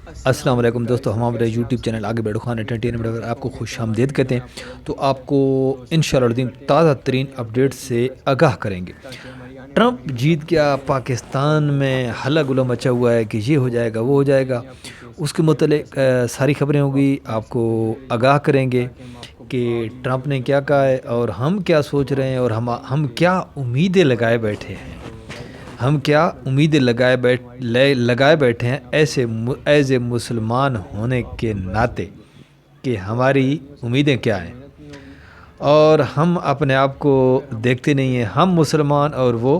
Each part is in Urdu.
السلام علیکم دوستو، ہم ہمارے یوٹیوب چینل آگے بیٹھو خان انٹرٹینمنٹ پر آپ کو خوش آمدید کہتے ہیں۔ تو آپ کو انشاءاللہ العظیم تازہ ترین اپڈیٹ سے آگاہ کریں گے۔ ٹرمپ جیت گیا، پاکستان میں ہلا گلا مچا ہوا ہے کہ یہ ہو جائے گا وہ ہو جائے گا، اس کے متعلق ساری خبریں ہوگی، آپ کو آگاہ کریں گے کہ ٹرمپ نے کیا کہا ہے اور ہم کیا سوچ رہے ہیں، اور ہم کیا امیدیں لگائے بیٹھے ہیں، ہم کیا امیدیں لگائے بیٹھے ہیں ایز اے مسلمان ہونے کے ناطے، کہ ہماری امیدیں کیا ہیں، اور ہم اپنے آپ کو دیکھتے نہیں ہیں، ہم مسلمان اور وہ،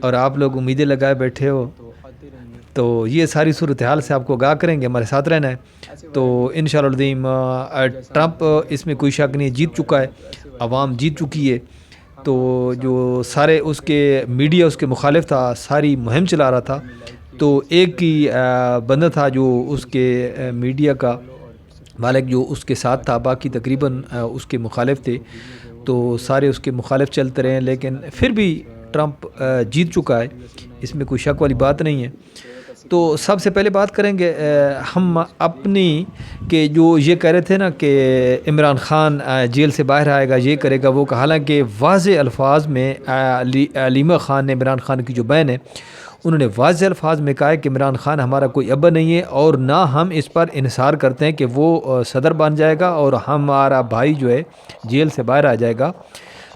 اور آپ لوگ امیدیں لگائے بیٹھے ہو۔ تو یہ ساری صورتحال سے آپ کو آگاہ کریں گے، ہمارے ساتھ رہنا ہے۔ تو انشاءاللہ العظیم ٹرمپ اس میں کوئی شک نہیں، جیت چکا ہے، عوام جیت چکی ہے۔ تو جو سارے اس کے میڈیا اس کے مخالف تھا، ساری مہم چلا رہا تھا، تو ایک ہی بندہ تھا جو اس کے میڈیا کا مالک جو اس کے ساتھ تھا، باقی تقریباً اس کے مخالف تھے، تو سارے اس کے مخالف چلتے رہے، لیکن پھر بھی ٹرمپ جیت چکا ہے، اس میں کوئی شک والی بات نہیں ہے۔ تو سب سے پہلے بات کریں گے ہم اپنی، کہ جو یہ کہہ رہے تھے نا کہ عمران خان جیل سے باہر آئے گا، یہ کرے گا وہ کہ، حالانکہ واضح الفاظ میں علیمہ خان نے، عمران خان کی جو بہن ہے، انہوں نے واضح الفاظ میں کہا ہے کہ عمران خان ہمارا کوئی ابا نہیں ہے، اور نہ ہم اس پر انحصار کرتے ہیں کہ وہ صدر بن جائے گا اور ہمارا بھائی جو ہے جیل سے باہر آ جائے گا۔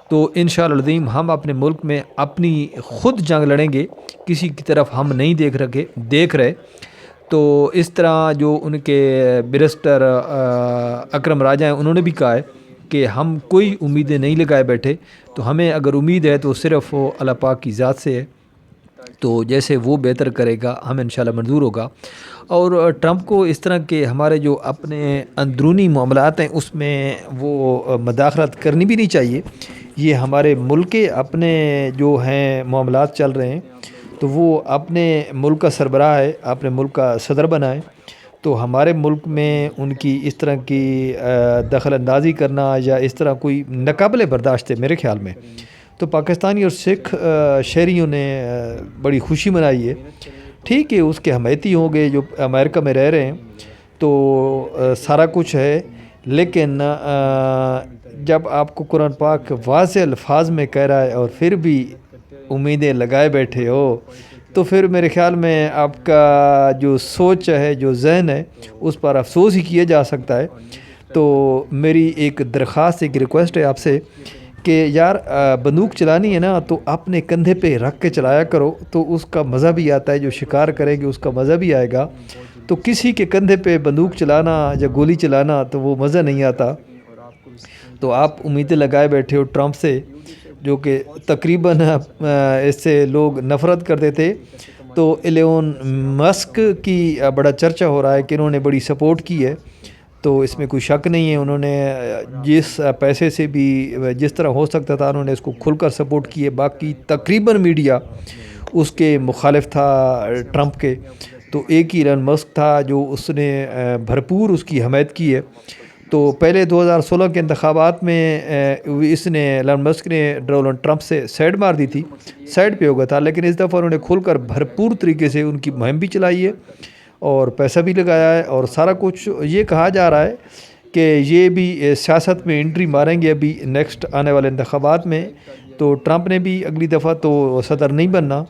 تو انشاءاللہ العظیم ہم اپنے ملک میں اپنی خود جنگ لڑیں گے، کسی کی طرف ہم نہیں دیکھ رہے۔ تو اس طرح جو ان کے بیرسٹر اکرم راجہ ہیں، انہوں نے بھی کہا ہے کہ ہم کوئی امیدیں نہیں لگائے بیٹھے، تو ہمیں اگر امید ہے تو صرف وہ اللہ پاک کی ذات سے ہے، تو جیسے وہ بہتر کرے گا ہم انشاءاللہ منظور ہوگا۔ اور ٹرمپ کو اس طرح کے ہمارے جو اپنے اندرونی معاملات ہیں اس میں وہ مداخلت کرنی بھی نہیں چاہیے۔ یہ ہمارے ملک کے اپنے جو ہیں معاملات چل رہے ہیں، تو وہ اپنے ملک کا سربراہ ہے، اپنے ملک کا صدر بنا ہے، تو ہمارے ملک میں ان کی اس طرح کی دخل اندازی کرنا یا اس طرح کوئی ناقابل برداشت ہے میرے خیال میں۔ تو پاکستانی اور سکھ شہریوں نے بڑی خوشی منائی ہے۔ ٹھیک ہے، اس کے حمایتی ہوں گے جو امریکہ میں رہ رہے ہیں، تو سارا کچھ ہے، لیکن جب آپ کو قرآن پاک واضح الفاظ میں کہہ رہا ہے اور پھر بھی امیدیں لگائے بیٹھے ہو، تو پھر میرے خیال میں آپ کا جو سوچ ہے، جو ذہن ہے، اس پر افسوس ہی کیا جا سکتا ہے۔ تو میری ایک درخواست، ایک ریکویسٹ ہے آپ سے کہ یار بندوق چلانی ہے نا تو اپنے کندھے پہ رکھ کے چلایا کرو، تو اس کا مزہ بھی آتا ہے، جو شکار کرے گی اس کا مزہ بھی آئے گا۔ تو کسی کے کندھے پہ بندوق چلانا یا گولی چلانا تو وہ مزہ نہیں آتا۔ تو آپ امیدیں لگائے بیٹھے ہو ٹرمپ سے، جو کہ تقریباً اس سے لوگ نفرت کرتے تھے۔ تو ایلون مسک کی بڑا چرچا ہو رہا ہے کہ انہوں نے بڑی سپورٹ کی ہے، تو اس میں کوئی شک نہیں ہے، انہوں نے جس پیسے سے بھی جس طرح ہو سکتا تھا انہوں نے اس کو کھل کر سپورٹ کی ہے۔ باقی تقریباً میڈیا اس کے مخالف تھا ٹرمپ کے، تو ایک ہی ایلن مسک تھا جو اس نے بھرپور اس کی حمایت کی ہے۔ تو پہلے 2016 کے انتخابات میں اس نے، ایلن مسک نے ڈونلڈ ٹرمپ سے سائڈ مار دی تھی، سائڈ پہ ہو گیا تھا، لیکن اس دفعہ انہوں نے کھل کر بھرپور طریقے سے ان کی مہم بھی چلائی ہے اور پیسہ بھی لگایا ہے، اور سارا کچھ یہ کہا جا رہا ہے کہ یہ بھی سیاست میں انٹری ماریں گے ابھی نیکسٹ آنے والے انتخابات میں۔ تو ٹرمپ نے بھی اگلی دفعہ تو صدر نہیں بننا،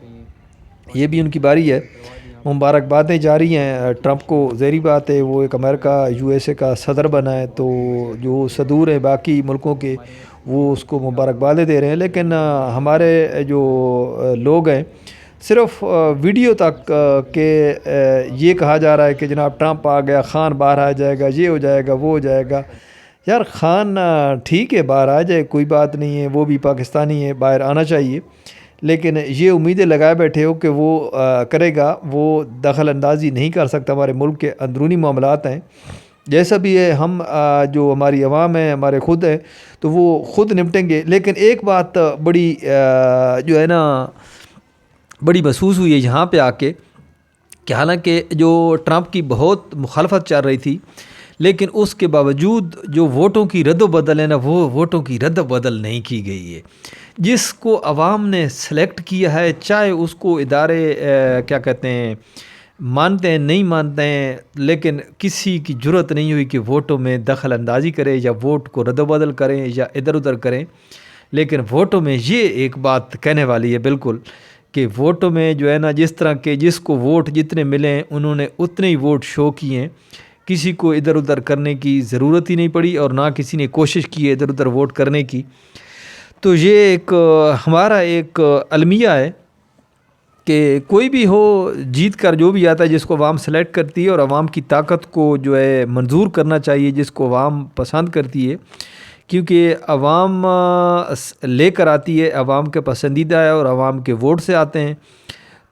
یہ بھی ان کی باری ہے۔ مبارکبادیں جاری ہیں ٹرمپ کو، ظاہری بات ہے وہ ایک امریکہ USA کا صدر بنا ہے، تو جو صدور ہیں باقی ملکوں کے وہ اس کو مبارکبادیں دے رہے ہیں، لیکن ہمارے جو لوگ ہیں صرف ویڈیو تک کہ یہ کہا جا رہا ہے کہ جناب ٹرمپ آ گیا، خان باہر آ جائے گا، یہ ہو جائے گا وہ ہو جائے گا۔ یار خان ٹھیک ہے باہر آ جائے، کوئی بات نہیں ہے، وہ بھی پاکستانی ہے، باہر آنا چاہیے، لیکن یہ امیدیں لگائے بیٹھے ہو کہ وہ کرے گا، وہ دخل اندازی نہیں کر سکتا، ہمارے ملک کے اندرونی معاملات ہیں، جیسا بھی ہے ہم جو ہماری عوام ہے، ہمارے خود ہے، تو وہ خود نپٹیں گے۔ لیکن ایک بات بڑی جو ہے نا بڑی محسوس ہوئی ہے یہاں پہ آ کے، کہ حالانکہ جو ٹرمپ کی بہت مخالفت چل رہی تھی، لیکن اس کے باوجود جو ووٹوں کی رد و بدل ہے نا، وہ ووٹوں کی رد و بدل نہیں کی گئی ہے۔ جس کو عوام نے سلیکٹ کیا ہے، چاہے اس کو ادارے کیا کہتے ہیں مانتے ہیں نہیں مانتے ہیں، لیکن کسی کی جرت نہیں ہوئی کہ ووٹوں میں دخل اندازی کرے یا ووٹ کو رد و بدل کریں یا ادھر ادھر کریں۔ لیکن ووٹوں میں یہ ایک بات کہنے والی ہے بالکل کہ ووٹوں میں جو ہے نا، جس طرح کے جس کو ووٹ جتنے ملیں انہوں نے اتنے ہی ووٹ شو کیے ہیں، کسی کو ادھر ادھر کرنے کی ضرورت ہی نہیں پڑی اور نہ کسی نے کوشش کی ہے ادھر ادھر ووٹ کرنے کی۔ تو یہ ایک ہمارا ایک المیہ ہے کہ کوئی بھی ہو، جیت کر جو بھی آتا ہے جس کو عوام سلیکٹ کرتی ہے، اور عوام کی طاقت کو جو ہے منظور کرنا چاہیے جس کو عوام پسند کرتی ہے، کیونکہ عوام لے کر آتی ہے، عوام کے پسندیدہ ہے اور عوام کے ووٹ سے آتے ہیں،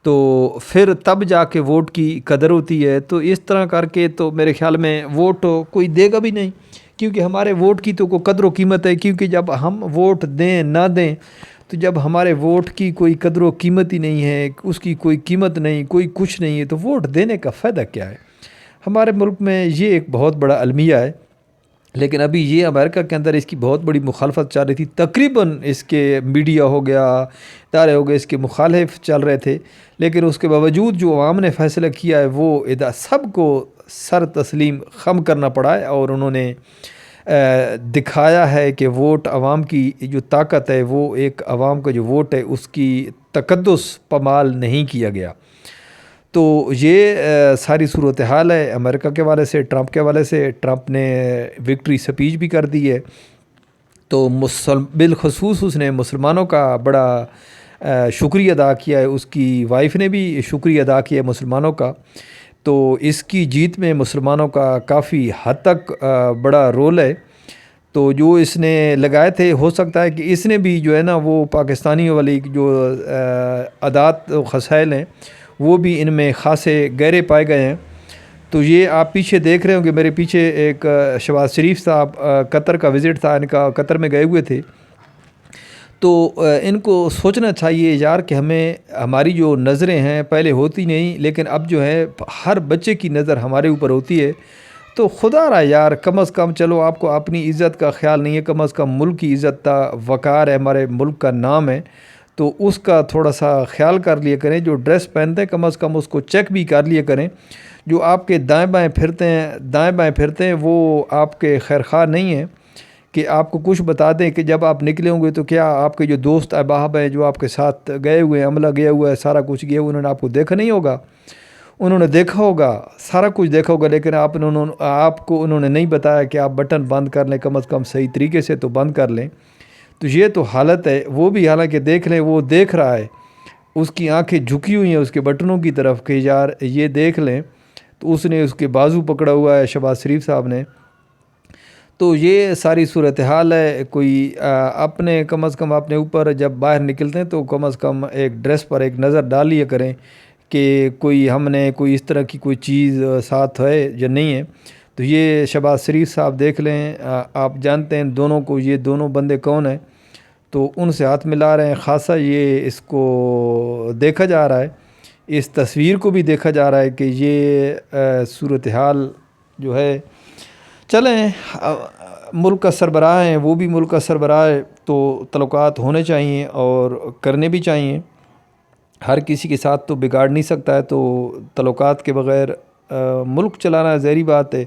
تو پھر تب جا کے ووٹ کی قدر ہوتی ہے۔ تو اس طرح کر کے تو میرے خیال میں ووٹ کوئی دے گا بھی نہیں، کیونکہ ہمارے ووٹ کی تو کوئی قدر و قیمت ہے، کیونکہ جب ہم ووٹ دیں نہ دیں، تو جب ہمارے ووٹ کی کوئی قدر و قیمت ہی نہیں ہے، اس کی کوئی قیمت نہیں، کوئی کچھ نہیں ہے، تو ووٹ دینے کا فائدہ کیا ہے؟ ہمارے ملک میں یہ ایک بہت بڑا المیہ ہے، لیکن ابھی یہ امریکہ کے اندر اس کی بہت بڑی مخالفت چل رہی تھی، تقریباً اس کے میڈیا ہو گیا، ادارے ہو گئے، اس کے مخالف چل رہے تھے، لیکن اس کے باوجود جو عوام نے فیصلہ کیا ہے وہ سب کو سر تسلیم خم کرنا پڑا ہے، اور انہوں نے دکھایا ہے کہ ووٹ عوام کی جو طاقت ہے، وہ ایک عوام کا جو ووٹ ہے اس کی تقدس پامال نہیں کیا گیا۔ تو یہ ساری صورتحال ہے امریکہ کے حوالے سے، ٹرمپ کے حوالے سے۔ ٹرمپ نے وکٹری سپیچ بھی کر دی ہے، تو بالخصوص اس نے مسلمانوں کا بڑا شکریہ ادا کیا ہے، اس کی وائف نے بھی شکریہ ادا کیا ہے مسلمانوں کا۔ تو اس کی جیت میں مسلمانوں کا کافی حد تک بڑا رول ہے۔ تو جو اس نے لگائے تھے، ہو سکتا ہے کہ اس نے بھی جو ہے نا وہ پاکستانیوں والی جو عادات و خصائل ہیں وہ بھی ان میں خاصے گہرے پائے گئے ہیں۔ تو یہ آپ پیچھے دیکھ رہے ہوں کہ میرے پیچھے ایک شہباز شریف صاحب قطر کا وزٹ تھا ان کا، قطر میں گئے ہوئے تھے۔ تو ان کو سوچنا چاہیے یار کہ ہمیں ہماری جو نظریں ہیں پہلے ہوتی نہیں، لیکن اب جو ہے ہر بچے کی نظر ہمارے اوپر ہوتی ہے۔ تو خدا رہا یار، کم از کم چلو آپ کو اپنی عزت کا خیال نہیں ہے، کم از کم ملک کی عزت کا وقار ہے، ہمارے ملک کا نام ہے، تو اس کا تھوڑا سا خیال کر لیا کریں۔ جو ڈریس پہنتے ہیں کم از کم اس کو چیک بھی کر لیا کریں۔ جو آپ کے دائیں بائیں پھرتے ہیں وہ آپ کے خیر خواہ نہیں ہیں کہ آپ کو کچھ بتا دیں کہ جب آپ نکلے ہوں گے تو کیا آپ کے جو دوست احباب ہیں جو آپ کے ساتھ گئے ہوئے ہیں، عملہ گیا ہوا ہے، سارا کچھ گیا، انہوں نے آپ کو دیکھا نہیں ہوگا، انہوں نے دیکھا ہوگا، سارا کچھ دیکھا ہوگا، لیکن آپ کو انہوں نے نہیں بتایا کہ آپ بٹن بند کر لیں، کم از کم صحیح طریقے سے تو بند کر لیں۔ تو یہ تو حالت ہے۔ وہ بھی حالانکہ دیکھ لیں، وہ دیکھ رہا ہے، اس کی آنکھیں جھکی ہوئی ہیں اس کے بٹنوں کی طرف کہ یار یہ دیکھ لیں، تو اس نے اس کے بازو پکڑا ہوا ہے شہباز شریف صاحب نے۔ تو یہ ساری صورتحال ہے۔ کوئی اپنے کم از کم اپنے اوپر جب باہر نکلتے ہیں تو کم از کم ایک ڈریس پر ایک نظر ڈال لیا کریں کہ کوئی ہم نے کوئی اس طرح کی کوئی چیز ساتھ ہے یا نہیں ہے۔ تو یہ شہباز شریف صاحب دیکھ لیں، آپ جانتے ہیں دونوں کو، یہ دونوں بندے کون ہیں، تو ان سے ہاتھ ملا رہے ہیں، خاصا یہ اس کو دیکھا جا رہا ہے، اس تصویر کو بھی دیکھا جا رہا ہے کہ یہ صورتحال جو ہے۔ چلیں، ملک کا سربراہ ہیں، وہ بھی ملک کا سربراہ ہے، تو تعلقات ہونے چاہیے اور کرنے بھی چاہیے۔ ہر کسی کے ساتھ تو بگاڑ نہیں سکتا ہے، تو تعلقات کے بغیر ملک چلانا ظاہری بات ہے۔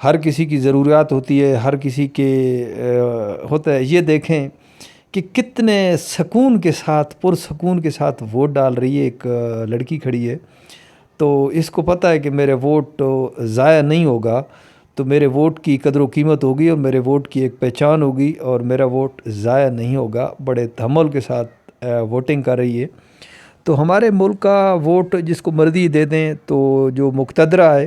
ہر کسی کی ضروریات ہوتی ہے، ہر کسی کے ہوتا ہے۔ یہ دیکھیں کہ کتنے سکون کے ساتھ، پرسکون کے ساتھ ووٹ ڈال رہی ہے ایک لڑکی کھڑی ہے، تو اس کو پتہ ہے کہ میرے ووٹ ضائع نہیں ہوگا، تو میرے ووٹ کی قدر و قیمت ہوگی اور میرے ووٹ کی ایک پہچان ہوگی اور میرا ووٹ ضائع نہیں ہوگا۔ بڑے تحمل کے ساتھ ووٹنگ کر رہی ہے۔ تو ہمارے ملک کا ووٹ جس کو مرضی دے دیں، تو جو مقتدرہ ہے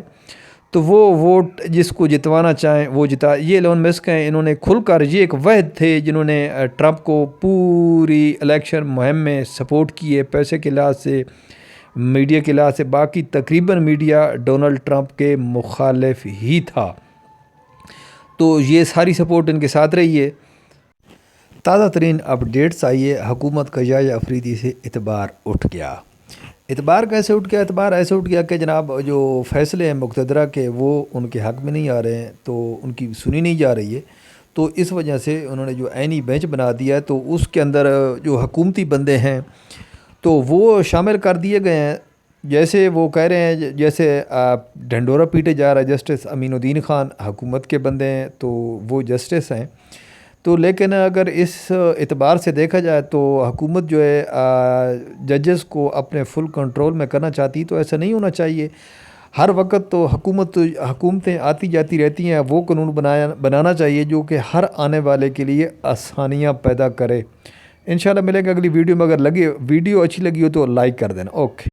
تو وہ ووٹ جس کو جتوانا چاہیں وہ جتا۔ یہ ایلون مسک ہیں، انہوں نے کھل کر، یہ ایک واحد تھے جنہوں نے ٹرمپ کو پوری الیکشن مہم میں سپورٹ کی ہے، پیسے کے لحاظ سے، میڈیا کے لحاظ سے۔ باقی تقریباً میڈیا ڈونلڈ ٹرمپ کے مخالف ہی تھا، تو یہ ساری سپورٹ ان کے ساتھ رہی ہے۔ تازہ ترین اپڈیٹس آئیے، حکومت کا یحییٰ افریدی سے اعتبار اٹھ گیا۔ اعتبار کیسے اٹھ گیا؟ اعتبار ایسے اٹھ گیا کہ جناب جو فیصلے ہیں مقتدرہ کے وہ ان کے حق میں نہیں آ رہے ہیں، تو ان کی سنی نہیں جا رہی ہے، تو اس وجہ سے انہوں نے جو عینی بینچ بنا دیا ہے، تو اس کے اندر جو حکومتی بندے ہیں تو وہ شامل کر دیے گئے ہیں۔ جیسے وہ کہہ رہے ہیں جیسے ڈھنڈورا پیٹے جا رہا ہے جسٹس امین الدین خان حکومت کے بندے ہیں تو وہ جسٹس ہیں، تو لیکن اگر اس اعتبار سے دیکھا جائے تو حکومت جو ہے ججز کو اپنے فل کنٹرول میں کرنا چاہتی، تو ایسا نہیں ہونا چاہیے۔ ہر وقت تو حکومتیں آتی جاتی رہتی ہیں، وہ قانون بنانا چاہیے جو کہ ہر آنے والے کے لیے آسانیاں پیدا کرے۔ انشاءاللہ ملیں گے اگلی ویڈیو میں، اگر ویڈیو اچھی لگی ہو تو لائک کر دینا۔ اوکے۔